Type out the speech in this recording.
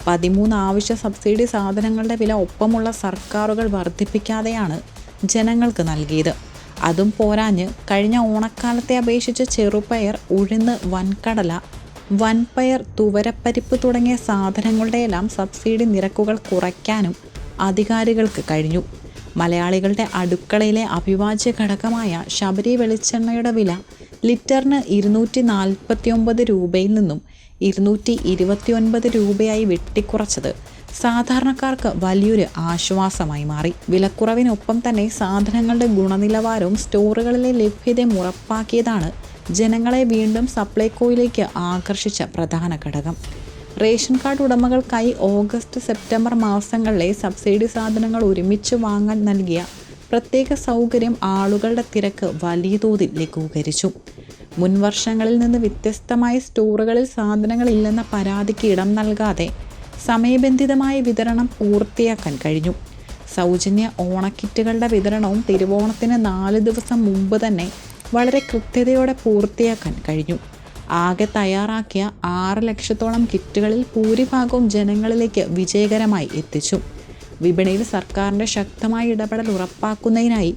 13 ആവശ്യ സബ്സിഡി സാധനങ്ങളുടെ വില ഒപ്പമുള്ള സർക്കാരുകൾ വർദ്ധിപ്പിക്കാതെയാണ് ജനങ്ങൾക്ക് നൽകിയത്. അതും പോരാഞ്ഞ് കഴിഞ്ഞ ഓണക്കാലത്തെ അപേക്ഷിച്ച് ചെറുപയർ, ഉഴുന്ന്, വൻകടല, വൻപയർ, തുവരപ്പരിപ്പ് തുടങ്ങിയ സാധനങ്ങളുടെയെല്ലാം സബ്സിഡി നിരക്കുകൾ കുറയ്ക്കാനും അധികാരികൾക്ക് കഴിഞ്ഞു. മലയാളികളുടെ അടുക്കളയിലെ അവിഭാജ്യ ഘടകമായ ശബരി വെളിച്ചെണ്ണയുടെ വില ലിറ്ററിന് 249 രൂപയിൽ നിന്നും 229 രൂപയായി വെട്ടിക്കുറച്ചത് സാധാരണക്കാർക്ക് വലിയൊരു ആശ്വാസമായി മാറി. വിലക്കുറവിനൊപ്പം തന്നെ സാധനങ്ങളുടെ ഗുണനിലവാരവും സ്റ്റോറുകളിലെ ലഭ്യതയും ഉറപ്പാക്കിയതാണ് ജനങ്ങളെ വീണ്ടും സപ്ലൈകോയിലേക്ക് ആകർഷിച്ച പ്രധാന ഘടകം. റേഷൻ കാർഡ് ഉടമകൾക്കായി ഓഗസ്റ്റ്, സെപ്റ്റംബർ മാസങ്ങളിലെ സബ്സിഡി സാധനങ്ങൾ ഒരുമിച്ച് വാങ്ങാൻ നൽകിയ പ്രത്യേക സൗകര്യം ആളുകളുടെ തിരക്ക് വലിയ തോതിൽ ലഘൂകരിച്ചു. മുൻ വർഷങ്ങളിൽ നിന്ന് വ്യത്യസ്തമായി സ്റ്റോറുകളിൽ സാധനങ്ങളില്ലെന്ന പരാതിക്ക് ഇടം നൽകാതെ സമയബന്ധിതമായ വിതരണം പൂർത്തിയാക്കാൻ കഴിഞ്ഞു. സൗജന്യ ഓണക്കിറ്റുകളുടെ വിതരണവും തിരുവോണത്തിന് 4 ദിവസം മുമ്പ് തന്നെ വളരെ കൃത്യതയോടെ പൂർത്തിയാക്കാൻ കഴിഞ്ഞു. ആകെ തയ്യാറാക്കിയ 6 ലക്ഷത്തോളം കിറ്റുകളിൽ ഭൂരിഭാഗവും ജനങ്ങളിലേക്ക് വിജയകരമായി എത്തിച്ചു. വിപണിയിൽ സർക്കാരിൻ്റെ ശക്തമായ ഇടപെടൽ ഉറപ്പാക്കുന്നതിനായി